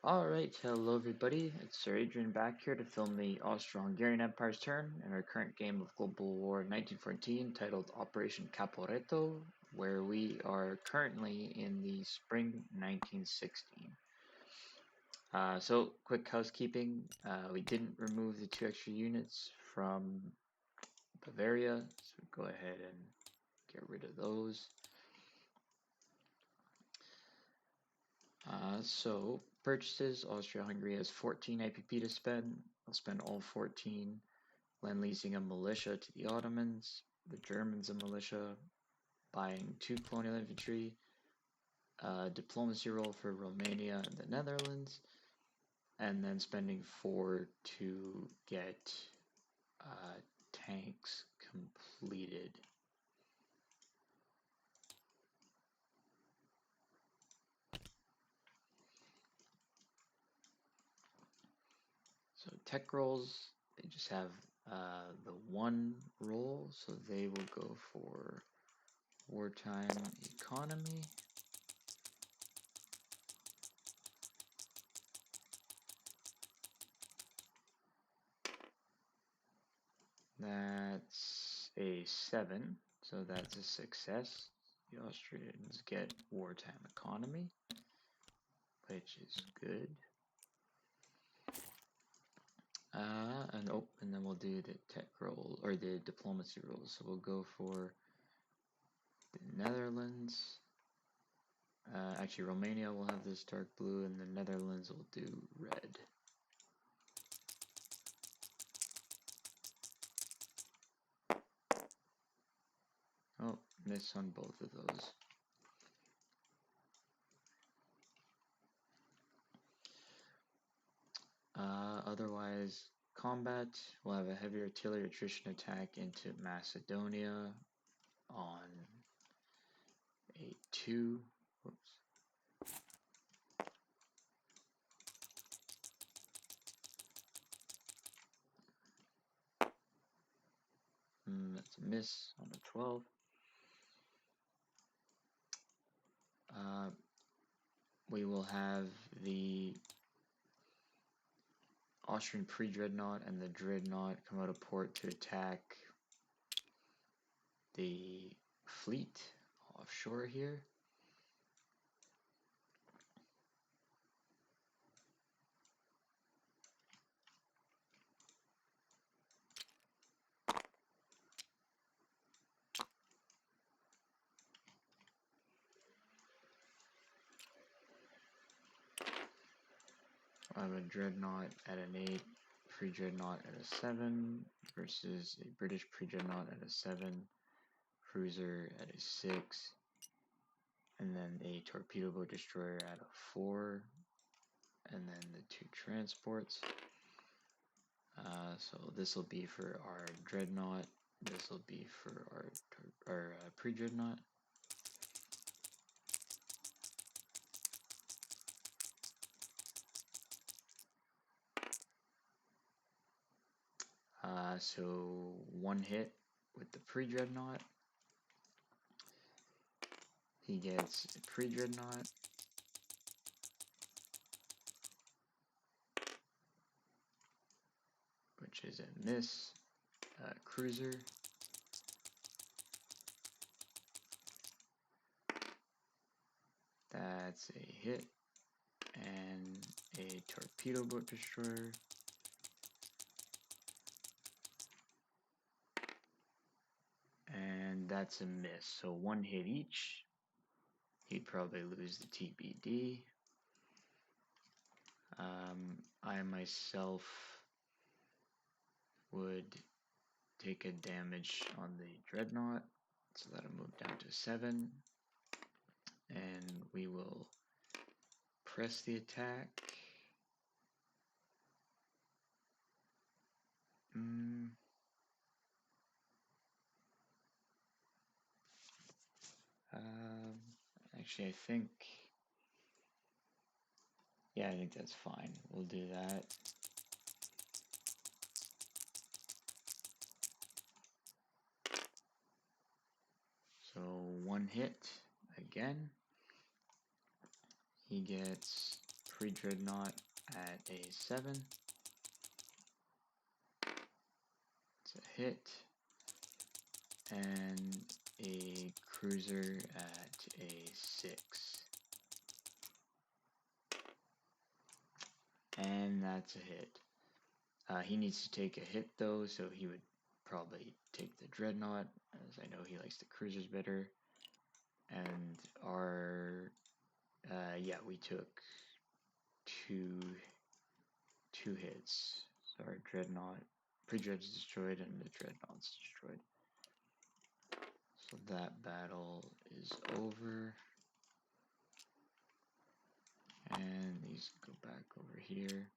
Alright, hello everybody, it's Sir Adrian back here to film the Austro-Hungarian Empire's turn in our current game of Global War 1914 titled Operation Caporetto, where we are currently in the spring 1916. So, quick housekeeping, we didn't remove the 2 extra units from Bavaria, so go ahead and get rid of those. So purchases, Austria-Hungary has 14 IPP to spend. I'll spend all 14. Lend-leasing a militia to the Ottomans, the Germans a militia, buying 2 colonial infantry, diplomacy roll for Romania and the Netherlands, and then spending 4 to get tanks completed. So tech rolls, they just have the 1 roll, so they will go for wartime economy. That's a 7, so that's a success. The Austrians get wartime economy, which is good. And then we'll do the tech roll, or the diplomacy roll. So we'll go for the Netherlands. Actually, Romania will have this dark blue, and the Netherlands will do red. Oh, miss on both of those. Otherwise, combat, we'll have a heavy artillery attrition attack into Macedonia on a 2. Whoops. That's a miss on a 12. We will have the Austrian pre-dreadnought and the dreadnought come out of port to attack the fleet offshore here. I have a dreadnought at an 8, pre-dreadnought at a 7 versus a British pre-dreadnought at a 7, cruiser at a 6, and then a torpedo boat destroyer at a 4, and then the 2 transports. So this will be for our dreadnought. This will be for our pre-dreadnought. So 1 hit with the pre-dreadnought. He gets a pre-dreadnought. Which is a miss. Cruiser. That's a hit. And a torpedo boat destroyer. And that's a miss. So 1 hit each. He'd probably lose the TBD. I myself would take a damage on the dreadnought, so that'll move down to 7. And we will press the attack. Actually, I think that's fine. We'll do that. So 1 hit again. He gets pre-dreadnought at a 7. It's a hit. And a cruiser at a 6. And that's a hit. He needs to take a hit though, so he would probably take the dreadnought, as I know he likes the cruisers better. And our yeah, we took two hits. So our dreadnought, pre-dread's destroyed, and the dreadnought's destroyed. So that battle is over. And these go back over here.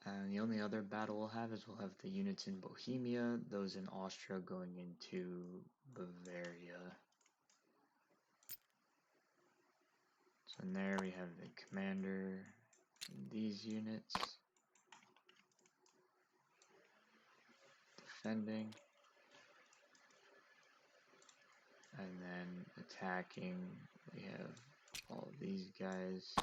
And the only other battle we'll have is we'll have the units in Bohemia, those in Austria going into Bavaria. So in there we have the commander, these units, defending, and then attacking, we have all of these guys.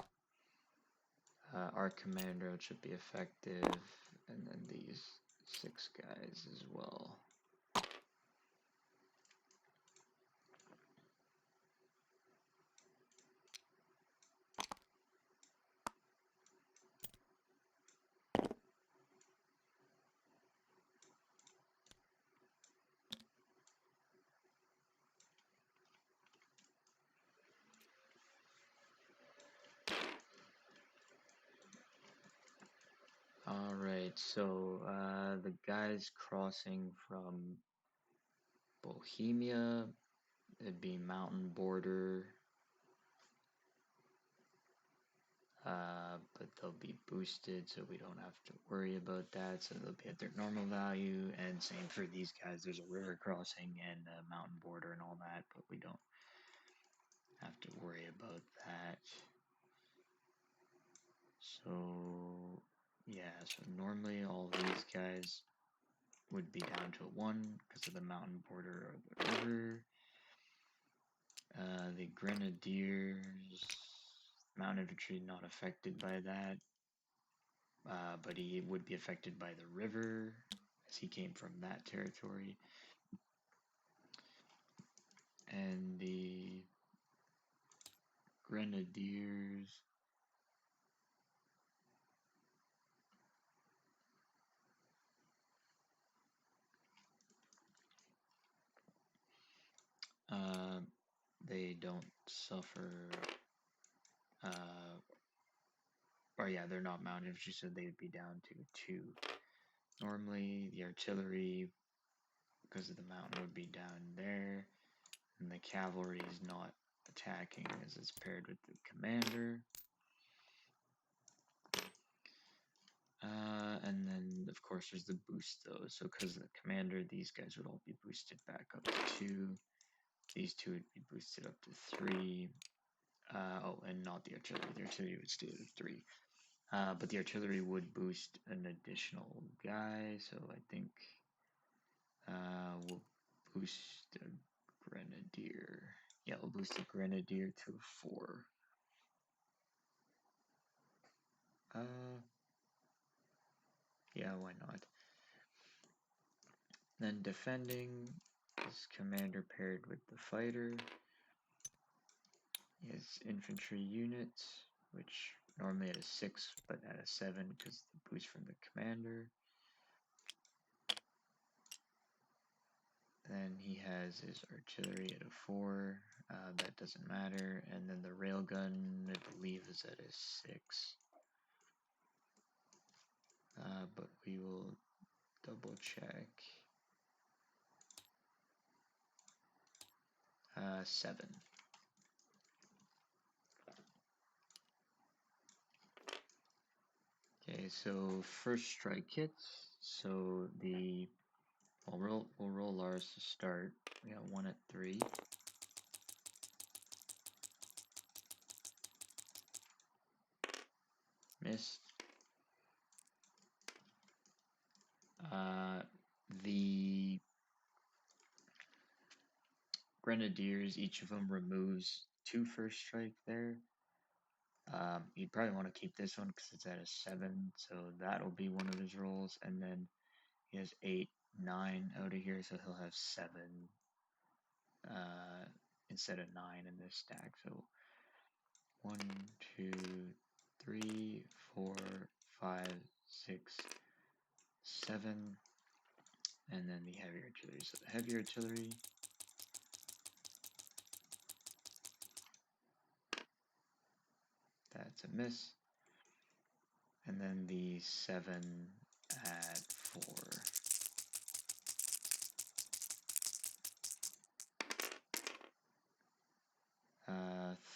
Our commander should be effective, and then these 6 guys as well. Alright, so the guys crossing from Bohemia, it'd be mountain border, but they'll be boosted, so we don't have to worry about that. So they'll be at their normal value, and same for these guys. There's a river crossing and a mountain border and all that, but we don't have to worry about that. So yeah, so normally all these guys would be down to a 1 because of the mountain border or the river. The grenadiers, mountain infantry not affected by that, but he would be affected by the river as he came from that territory. And the grenadiers, they don't suffer, or yeah, they're not mounted infantry, so they would be down to 2. Normally, the artillery, because of the mountain, would be down there, and the cavalry is not attacking as it's paired with the commander. And then, of course, there's the boost, though. So, because of the commander, these guys would all be boosted back up to 2. These 2 would be boosted up to 3. Oh, and not the artillery. The artillery would stay at 3. But the artillery would boost an additional guy, so I think we'll boost the grenadier. Yeah, we'll boost the grenadier to 4. Yeah, why not? Then defending is commander paired with the fighter. His infantry units, which normally at a 6, but at a 7 because the boost from the commander. Then he has his artillery at a 4, that doesn't matter. And then the railgun, I believe, is at a 6. But we will double check. 7. Okay, so first strike hits. So we'll roll ours to start. We got 1 at 3. Missed. The Grenadiers, each of them removes 2 first strike there. You'd probably want to keep this one because it's at a 7, so that'll be one of his rolls. And then he has 8, 9 out of here, so he'll have 7 instead of 9 in this stack. So 1, 2, 3, 4, 5, 6, 7, and then the heavy artillery. So the heavy artillery, that's a miss. And then the 7 at 4.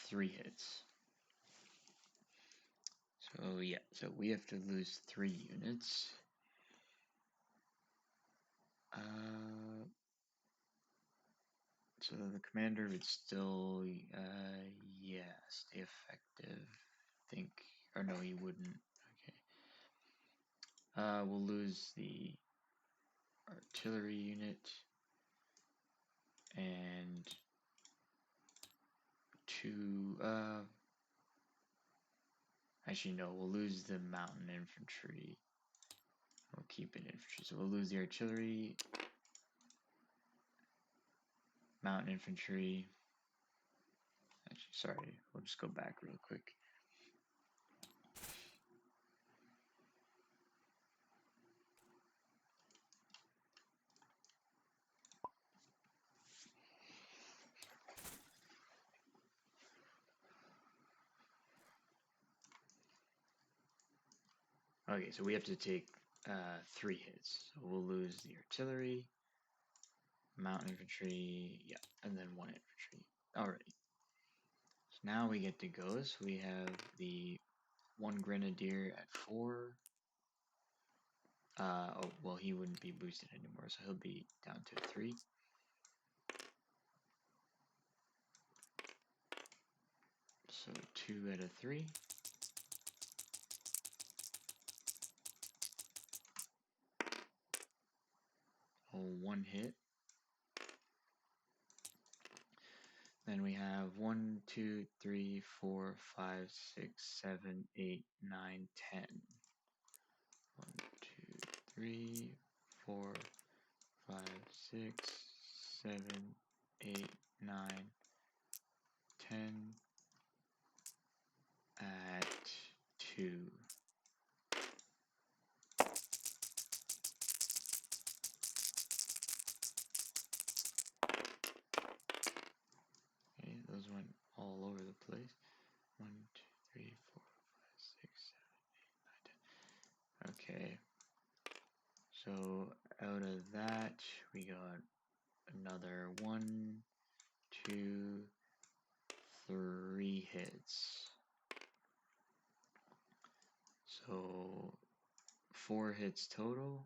3 hits. So yeah, so we have to lose 3 units. So the commander would still, yeah, stay effective. I think, or no, he wouldn't. Okay. We'll lose the artillery unit and 2. Actually, no, we'll lose the mountain infantry. We'll keep it infantry. So we'll lose the artillery, mountain infantry. Actually, sorry, we'll just go back real quick. Okay, so we have to take 3 hits. So we'll lose the artillery, mountain infantry, yeah, and then 1 infantry. Alright. So now we get to go. So we have the 1 grenadier at 4. Oh, well, he wouldn't be boosted anymore, so he'll be down to 3. So 2 out of 3. Oh, 1 hit. Then we have 1, 2, 3, 4, 5, 6, 7, 8, 9, 10. 1, 2, 3, 4, 5, 6, 7, 8, 9, 10 at 2. Okay, those went all over the place. 1, 2, 3, 4, 5, 6, 7, 8, 9, 10. Okay. So out of that, we got another 1, 2, 3 hits. So 4 hits total.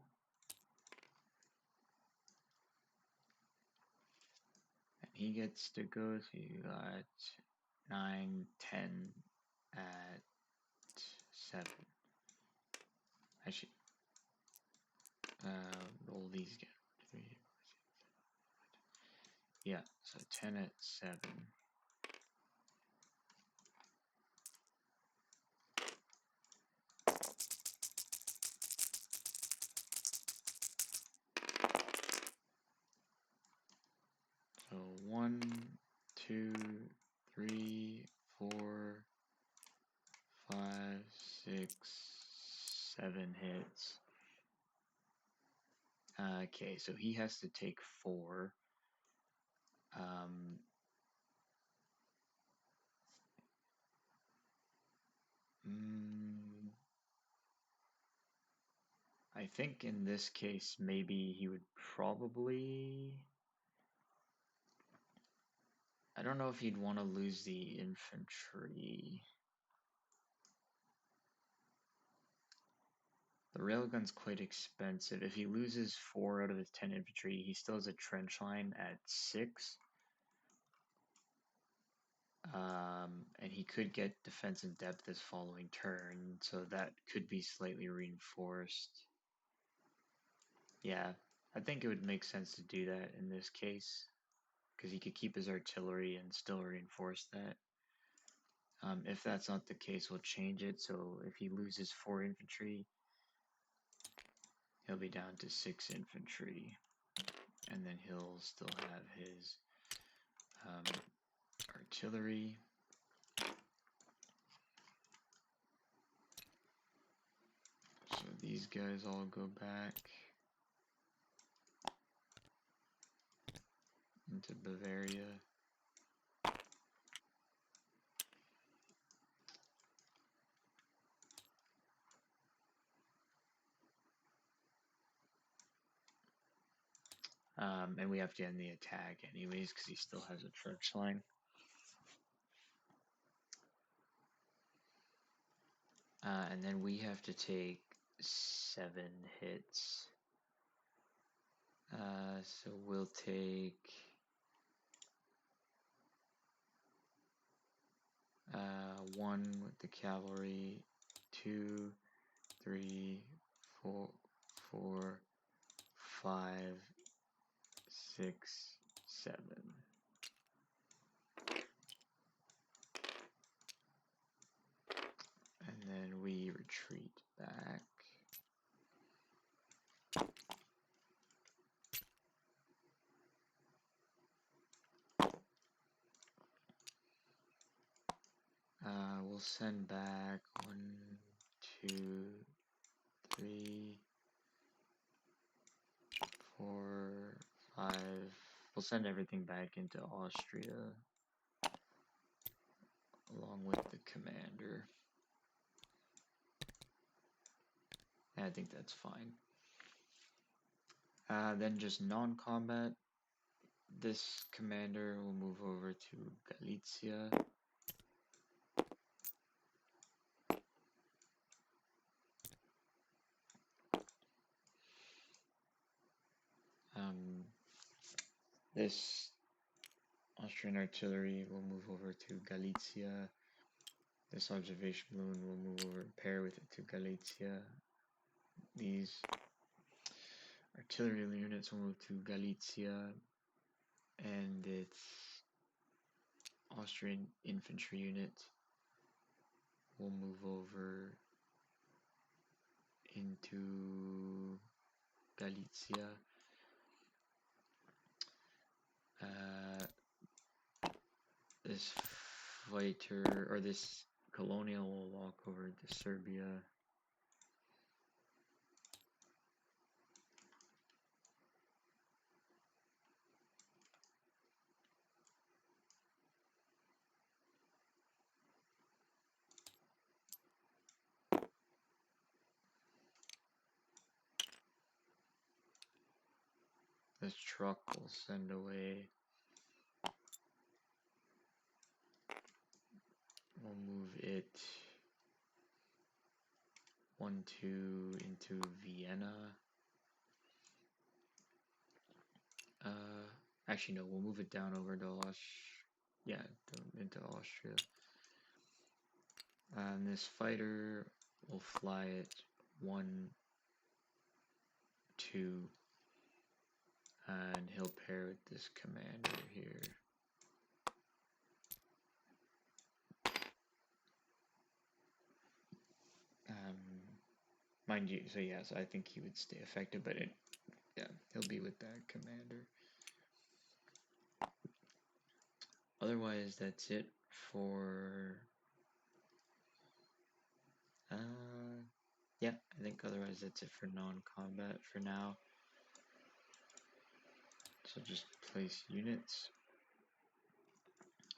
And he gets to go, so you got 9, 10 at 7. Actually, roll these again. 3, 4, 6, 7, 8, 9, 10. Yeah, so 10 at 7. So 1, 2, 3, 4, 5, 6, 7 hits. Okay, so he has to take 4. I think in this case, maybe he would probably... I don't know if he'd want to lose the infantry. The railgun's quite expensive. If he loses 4 out of his 10 infantry, he still has a trench line at 6. And he could get defensive depth this following turn, so that could be slightly reinforced. Yeah, I think it would make sense to do that in this case, because he could keep his artillery and still reinforce that. If that's not the case, we'll change it, so if he loses 4 infantry, he'll be down to 6 infantry, and then he'll still have his artillery. So these guys all go back into Bavaria. And we have to end the attack anyways because he still has a church line. And then we have to take 7 hits. So we'll take 1 with the cavalry, 2, 3, 4, 4, 5, 6, 7. And then we retreat back. We'll send back 1, 2, 3, 4, 5. We'll send everything back into Austria along with the commander. I think that's fine. Then just non-combat. This commander will move over to Galicia. This Austrian artillery will move over to Galicia. This observation balloon will move over and pair with it to Galicia. These artillery units will move to Galicia, and its Austrian infantry unit will move over into Galicia. This fighter, or this colonial, will walk over to Serbia. This truck will send away. We'll move it 1, 2 into Vienna. Actually, no, we'll move it down over to into Austria. And this fighter will fly it 1, 2, and he'll pair with this commander here. Mind you, so yes, I think he would stay effective, but he'll be with that commander. Otherwise, that's it for yeah, I think otherwise that's it for non-combat for now. So just place units.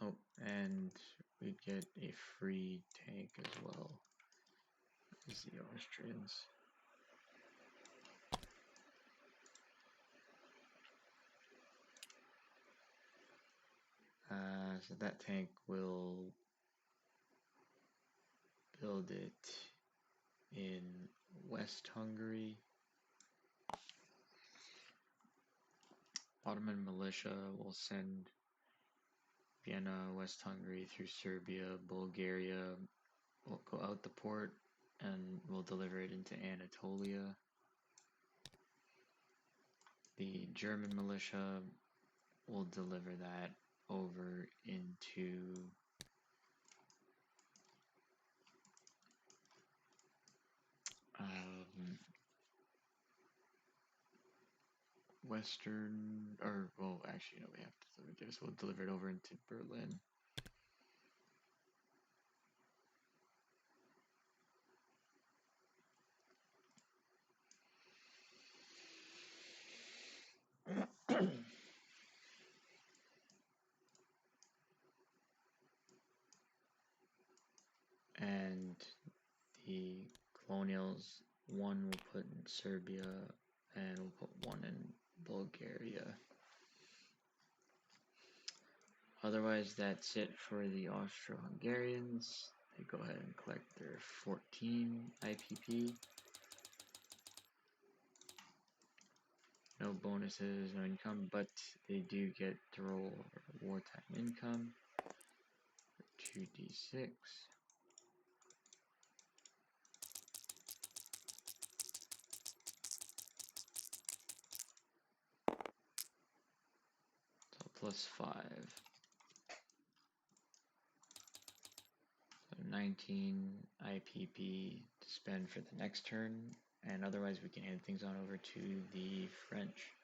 Oh, and we'd get a free tank as well as the Austrians. So that tank will build it in West Hungary. Ottoman militia will send Vienna, West Hungary through Serbia, Bulgaria, will go out the port and we'll deliver it into Anatolia. The German militia will deliver that over into Western, or well, actually, no, we have to deliver this. We'll deliver it over into Berlin. And the colonials, one we'll put in Serbia, and we'll put one in Bulgaria. Otherwise, that's it for the Austro-Hungarians. They go ahead and collect their 14 IPP. No bonuses, no income, but they do get to roll wartime income. 2d6. So +5. So 19 IPP to spend for the next turn, and otherwise we can hand things on over to the French.